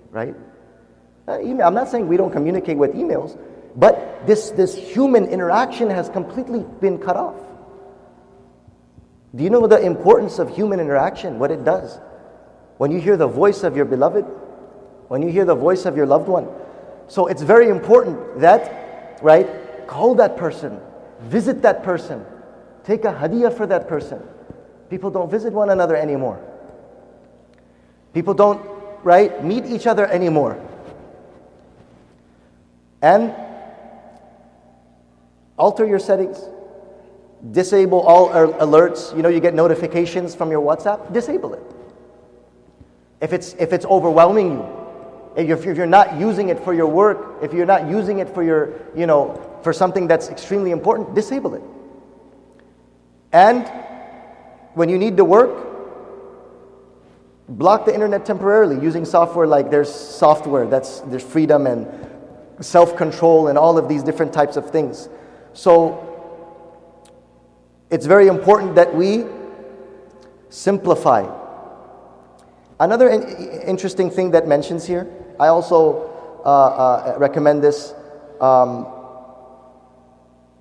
Speaker 2: right? I'm not saying we don't communicate with emails, but this human interaction has completely been cut off. Do you know the importance of human interaction, what it does? When you hear the voice of your beloved, when you hear the voice of your loved one. So it's very important that, right, call that person, visit that person, take a hadiyah for that person. People don't visit one another anymore. People don't, right, meet each other anymore. And alter your settings. Disable all alerts. You get notifications from your WhatsApp. Disable it. If it's overwhelming you, if you're not using it for your work, if you're not using it for your, for something that's extremely important, disable it. And when you need to work, block the internet temporarily using software like there's freedom and self-control and all of these different types of things. So it's very important that we simplify. Another interesting thing that mentions here, I also recommend this.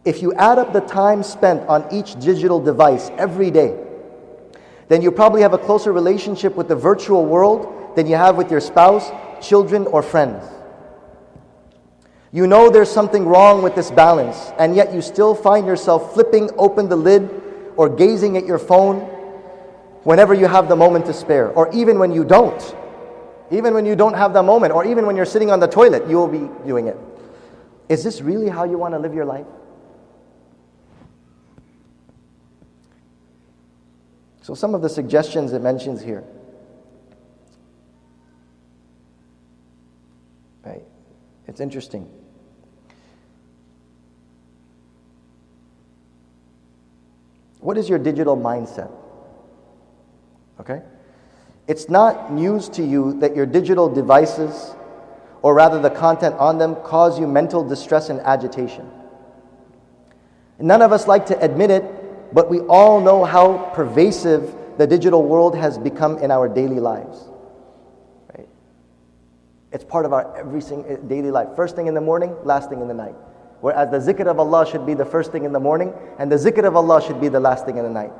Speaker 2: If you add up the time spent on each digital device every day, then you probably have a closer relationship with the virtual world than you have with your spouse, children, or friends. You know there's something wrong with this balance, and yet you still find yourself flipping open the lid or gazing at your phone whenever you have the moment to spare, or even when you don't. Even when you don't have the moment, or even when you're sitting on the toilet, you will be doing it. Is this really how you want to live your life? So some of the suggestions it mentions here. Right? It's interesting. What is your digital mindset? Okay? It's not news to you that your digital devices, or rather the content on them, cause you mental distress and agitation. None of us like to admit it, but we all know how pervasive the digital world has become in our daily lives. Right? It's part of our every single daily life. First thing in the morning, last thing in the night. Whereas the zikr of Allah should be the first thing in the morning, and the zikr of Allah should be the last thing in the night.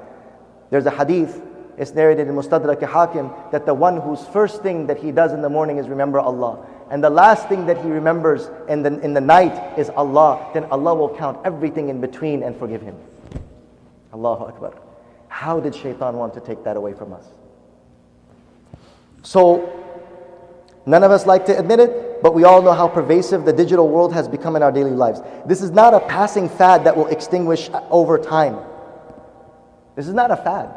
Speaker 2: There's a hadith, it's narrated in Mustadrak Hakim, that the one whose first thing that he does in the morning is remember Allah, and the last thing that he remembers in the night is Allah, then Allah will count everything in between and forgive him. Allahu Akbar. How did shaitan want to take that away from us? So, none of us like to admit it, but we all know how pervasive the digital world has become in our daily lives. This is not a passing fad that will extinguish over time. This is not a fad.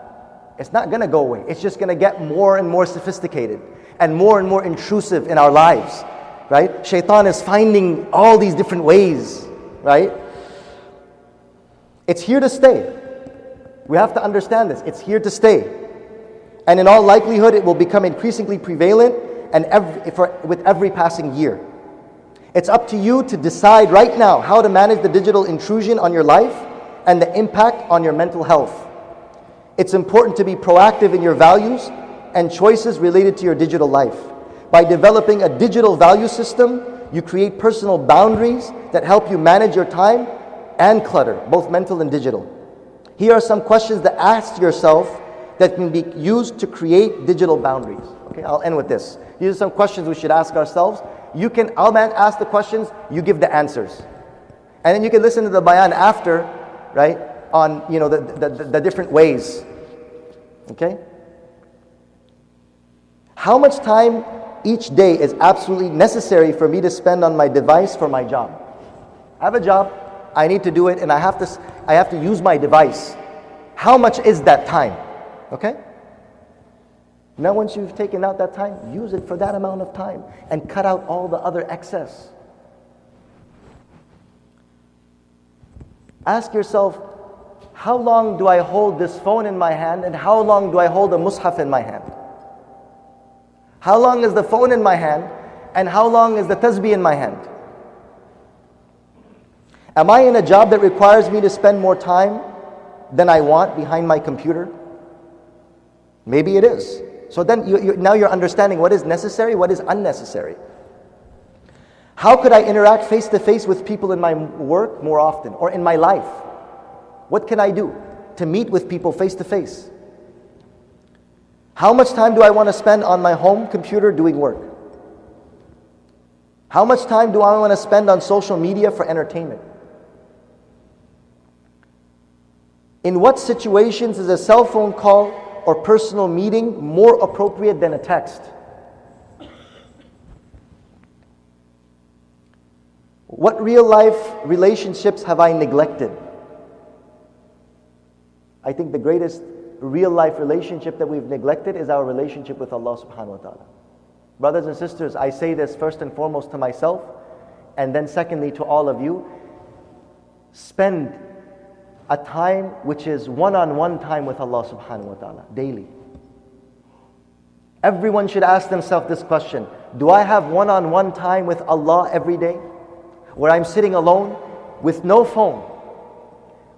Speaker 2: It's not going to go away. It's just going to get more and more sophisticated and more intrusive in our lives, right? Shaitan is finding all these different ways, right? It's here to stay. We have to understand this. It's here to stay. And in all likelihood, it will become increasingly prevalent and with every passing year. It's up to you to decide right now how to manage the digital intrusion on your life and the impact on your mental health. It's important to be proactive in your values and choices related to your digital life. By developing a digital value system, you create personal boundaries that help you manage your time and clutter, both mental and digital. Here are some questions to ask yourself that can be used to create digital boundaries. Okay, I'll end with this. These are some questions we should ask ourselves. I'll ask the questions, you give the answers. And then you can listen to the bayan after, right, on the different ways. Okay? How much time each day is absolutely necessary for me to spend on my device for my job? I have a job, I need to do it, and I have to use my device. How much is that time? Okay? Now once you've taken out that time, use it for that amount of time and cut out all the other excess. Ask yourself, how long do I hold this phone in my hand and how long do I hold a mushaf in my hand? How long is the phone in my hand and how long is the tasbih in my hand? Am I in a job that requires me to spend more time than I want behind my computer? Maybe it is. So then now you're understanding what is necessary, what is unnecessary. How could I interact face to face with people in my work more often or in my life? What can I do to meet with people face to face? How much time do I want to spend on my home computer doing work? How much time do I want to spend on social media for entertainment? In what situations is a cell phone call or personal meeting more appropriate than a text? What real life relationships have I neglected? I think the greatest real life relationship that we've neglected is our relationship with Allah subhanahu wa ta'ala. Brothers and sisters, I say this first and foremost to myself, and then secondly to all of you. Spend a time which is one-on-one time with Allah subhanahu wa ta'ala, daily. Everyone should ask themselves this question: do I have one-on-one time with Allah every day? Where I'm sitting alone, with no phone,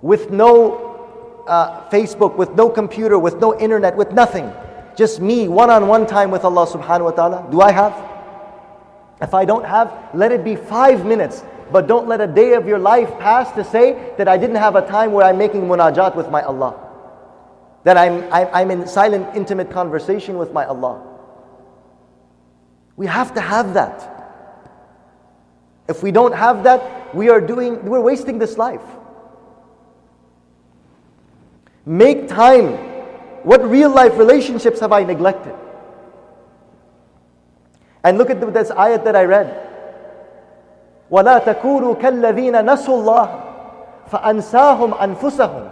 Speaker 2: with no Facebook, with no computer, with no internet, with nothing. Just me, one-on-one time with Allah subhanahu wa ta'ala. Do I have? If I don't have, let it be 5 minutes. But don't let a day of your life pass to say that I didn't have a time where I'm making munajat with my Allah. That I'm in silent, intimate conversation with my Allah. We have to have that. If we don't have that, we're wasting this life. Make time. What real life relationships have I neglected? And look at this ayat that I read. وَلَا تَكُونُوا كَالَّذِينَ نَسُوا اللَّهَ فَأَنْسَاهُمْ أَنفُسَهُمْ.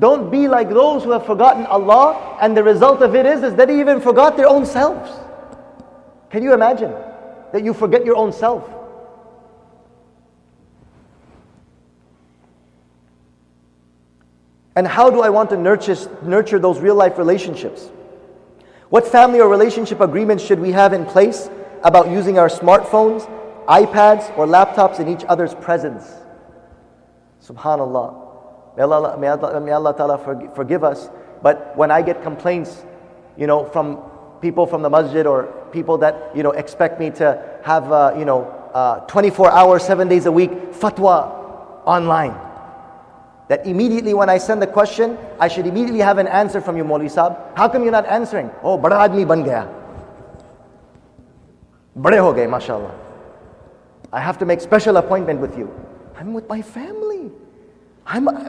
Speaker 2: Don't be like those who have forgotten Allah, and the result of it is that they even forgot their own selves. Can you imagine that you forget your own self? And how do I want to nurture those real life relationships? What family or relationship agreements should we have in place about using our smartphones, iPads, or laptops in each other's presence? Subhanallah. May Allah Ta'ala forgive us. But when I get complaints, from people from the masjid or people that, expect me to have, 24 hours, 7 days a week, fatwa online. That immediately when I send the question, I should immediately have an answer from you, Maulvi Sahab. How come you're not answering? Oh, bada aadmi ban gaya. Bade ho gaye, mashallah. I have to make special appointment with you. I'm with my family.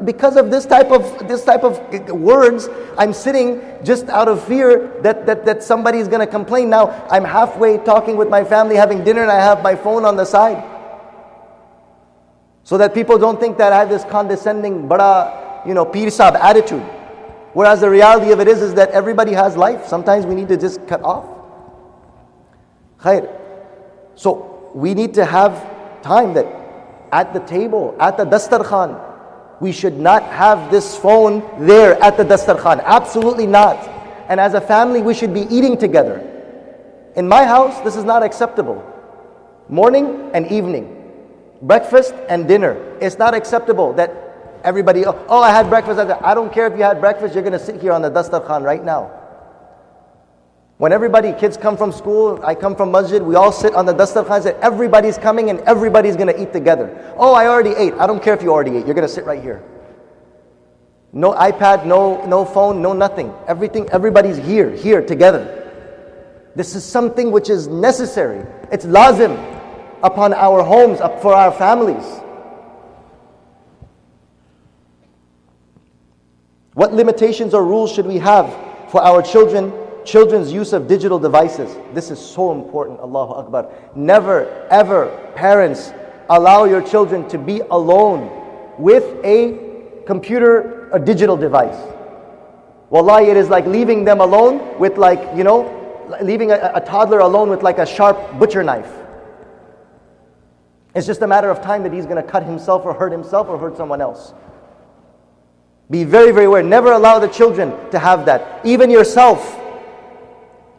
Speaker 2: Because of this type of words, I'm sitting just out of fear that somebody is going to complain. Now I'm halfway talking with my family, having dinner, and I have my phone on the side. So that people don't think that I have this condescending, bada, Peer Sahib attitude. Whereas the reality of it is that everybody has life. Sometimes we need to just cut off. Khair. So we need to have time that at the table, at the dastarkhan, we should not have this phone there at the dastarkhan. Absolutely not. And as a family, we should be eating together. In my house, this is not acceptable. Morning and evening. Breakfast and dinner. It's not acceptable that everybody, oh, I had breakfast. I don't care if you had breakfast, you're going to sit here on the dastarkhan right now. When kids come from school, I come from masjid, we all sit on the dastarkhan and everybody's coming and everybody's going to eat together. Oh, I already ate. I don't care if you already ate. You're going to sit right here. No iPad, no phone, no nothing. Everybody's here together. This is something which is necessary. It's lazim upon our homes, for our families. What limitations or rules should we have for our children's use of digital devices? This is so important. Allahu Akbar. Never ever, parents, allow your children to be alone with a computer, a digital device. Wallahi, it is like leaving them alone with leaving a toddler alone with like a sharp butcher knife. It's just a matter of time that he's going to cut himself or hurt someone else. Be very, very aware. Never allow the children to have that. Even yourself.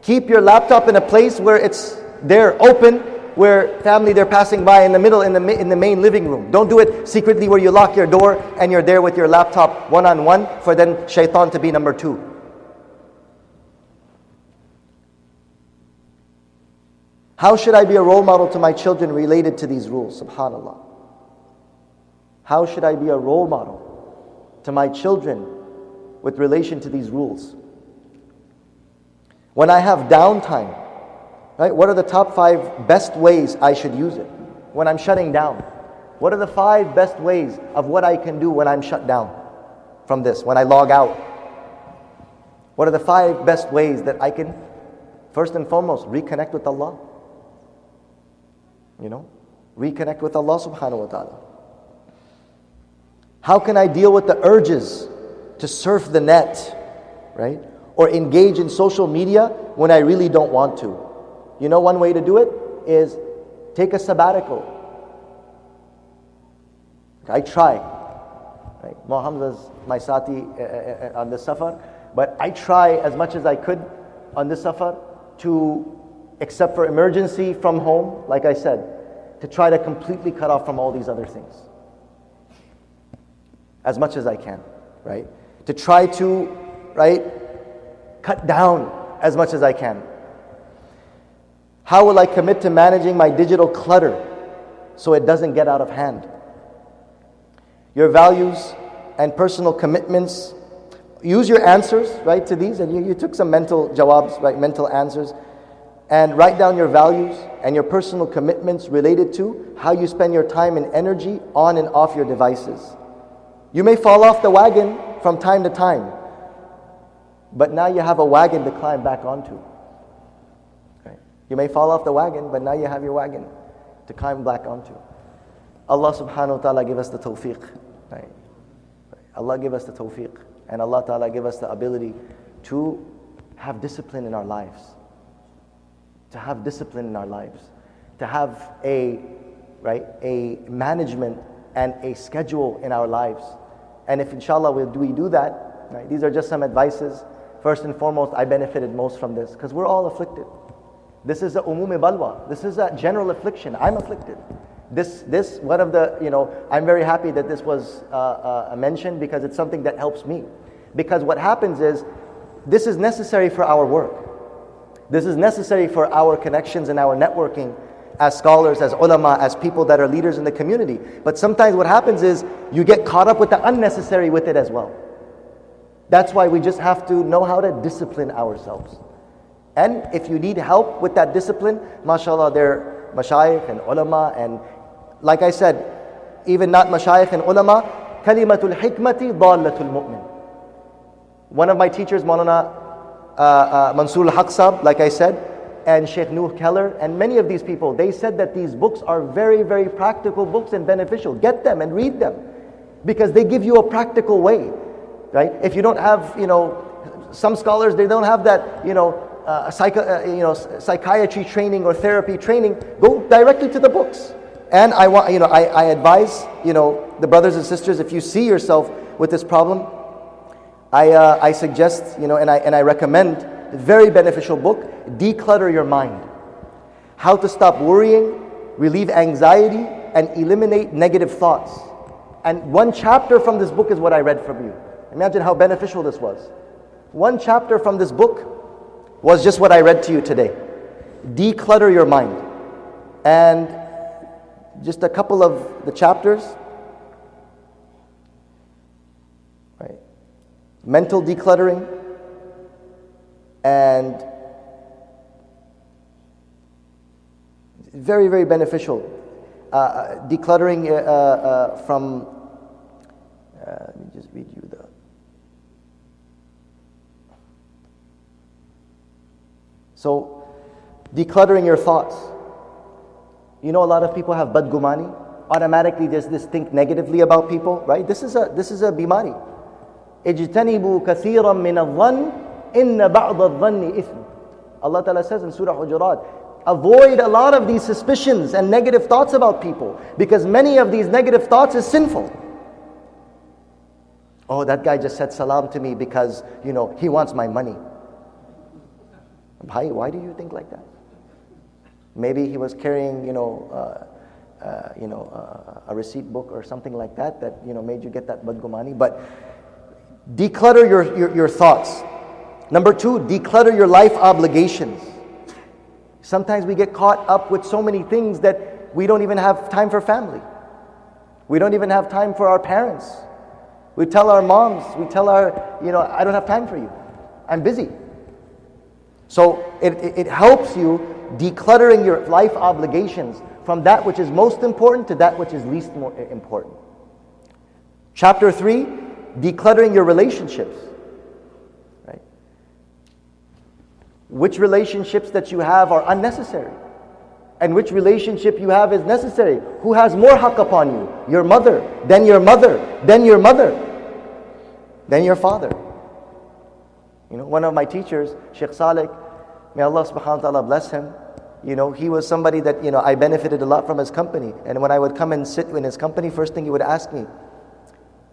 Speaker 2: Keep your laptop in a place where they're open, where family, they're passing by in the middle, in the main living room. Don't do it secretly where you lock your door and you're there with your laptop one-on-one for then shaitan to be number 2. How should I be a role model to my children related to these rules? SubhanAllah. How should I be a role model to my children with relation to these rules? When I have downtime, right? What are the top 5 best ways I should use it? When I'm shutting down, what are the 5 best ways of what I can do when I'm shut down from this, when I log out? What are the 5 best ways that I can, first and foremost, reconnect with Allah? Reconnect with Allah subhanahu wa ta'ala. How can I deal with the urges to surf the net, right? Or engage in social media when I really don't want to? One way to do it is take a sabbatical. I try. Right? Muhammad's my sati on this safar, but I try as much as I could on this safar to, except for emergency from home, like I said, to try to completely cut off from all these other things. As much as I can, right? To try to, right, cut down as much as I can. How will I commit to managing my digital clutter so it doesn't get out of hand? Your values and personal commitments. Use your answers, right, to these, and you took some mental jawabs, right, mental answers, and write down your values and your personal commitments related to how you spend your time and energy on and off your devices. You may fall off the wagon from time to time, but now you have a wagon to climb back onto. Okay? You may fall off the wagon, but now you have your wagon to climb back onto. Allah subhanahu wa ta'ala give us the tawfiq. Right? Allah give us the tawfiq. And Allah ta'ala give us the ability to have discipline in our lives. To have discipline in our lives. To have a management and a schedule in our lives. And if inshallah we do that, right, these are just some advices. First and foremost, I benefited most from this because we're all afflicted. This is a umum balwa. This is a general affliction. I'm afflicted. This one of the, I'm very happy that this was mentioned because it's something that helps me. Because what happens is, this is necessary for our work. This is necessary for our connections and our networking as scholars, as ulama, as people that are leaders in the community. But sometimes what happens is you get caught up with the unnecessary with it as well. That's why we just have to know how to discipline ourselves. And if you need help with that discipline, mashallah, there are mashayikh and ulama, and like I said, even not mashayikh and ulama, kalimatul hikmati dallatul mu'min. One of my teachers, Maulana Mansoor al-Haq Sahab, like I said, and Shaykh Nuh Keller, and many of these people, they said that these books are very, very practical books and beneficial. Get them and read them, because they give you a practical way, right? If you don't have, some scholars, they don't have that, psychiatry training or therapy training, go directly to the books. And I advise, the brothers and sisters, if you see yourself with this problem, I suggest, and I recommend a very beneficial book, Declutter Your Mind. How to stop worrying, relieve anxiety, and eliminate negative thoughts. And one chapter from this book is what I read from you. Imagine how beneficial this was. One chapter from this book was just what I read to you today. Declutter your mind. And just a couple of the chapters. Right. Mental decluttering and very, very beneficial. Decluttering from, let me just read you the. So, decluttering your thoughts. A lot of people have badgumani. Automatically, just think negatively about people, right? This is a bimari. اجتنبوا كثيرا من الظن إن بعض الظن إثم. Allah Ta'ala says in Surah Hujurat, avoid a lot of these suspicions and negative thoughts about people, because many of these negative thoughts is sinful. Oh, that guy just said salam to me because, he wants my money. Why do you think like that? Maybe he was carrying, a receipt book or something like that made you get that badgumani. But declutter your thoughts. Number 2, declutter your life obligations. Sometimes we get caught up with so many things that we don't even have time for family. We don't even have time for our parents. We tell our moms, I don't have time for you. I'm busy. So it helps you decluttering your life obligations from that which is most important to that which is least important. Chapter 3, decluttering your relationships. Right? Which relationships that you have are unnecessary, and which relationship you have is necessary. Who has more haqq upon you? Your mother, then your mother, then your mother, then your father. One of my teachers, Shaykh Saleh, may Allah subhanahu wa ta'ala bless him, he was somebody that, I benefited a lot from his company. And when I would come and sit in his company, first thing he would ask me,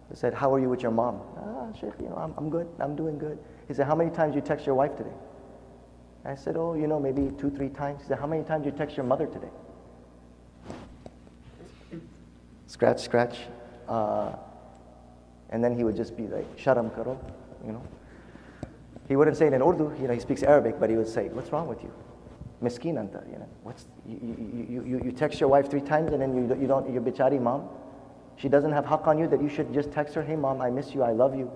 Speaker 2: he said, how are you with your mom? Shaykh, I'm good, I'm doing good. He said, how many times you text your wife today? I said, maybe 2-3 times. He said, how many times you text your mother today? Scratch, scratch. And then he would just be like, sharam karo, He wouldn't say it in Urdu, he speaks Arabic, but he would say, what's wrong with you? Miskin anta, you text your wife 3 times and then you don't, your bichari mom, she doesn't have haqq on you that you should just text her, hey mom, I miss you, I love you.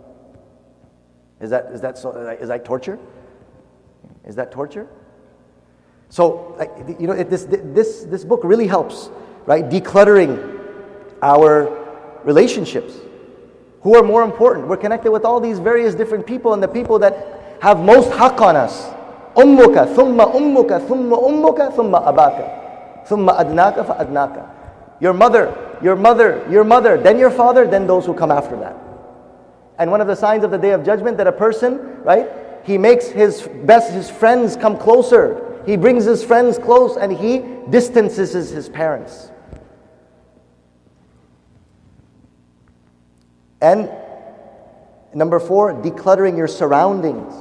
Speaker 2: Is that torture? Is that torture? So, this book really helps, right? Decluttering our relationships. Who are more important? We're connected with all these various different people, and the people that have most haqq on us. Ummuka, thumma ummuka, thumma ummuka, thumma abaka, thumma adnaka fa adnaka. Your mother, your mother, your mother, then your father, then those who come after that. And one of the signs of the Day of Judgment that a person, right, he makes his friends come closer. He brings his friends close and he distances his parents. And number 4, decluttering your surroundings.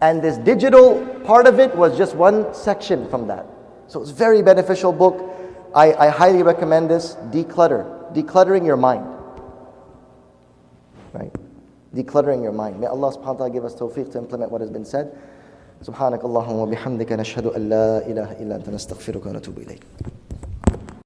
Speaker 2: And this digital part of it was just one section from that. So it's a very beneficial book. I highly recommend this. Decluttering your mind. Right? Decluttering your mind. May Allah subhanahu wa ta'ala give us tawfiq to implement what has been said. سبحانك اللهم وبحمدك نشهد أن لا إله إلا أنت نستغفرك ونتوب إليك.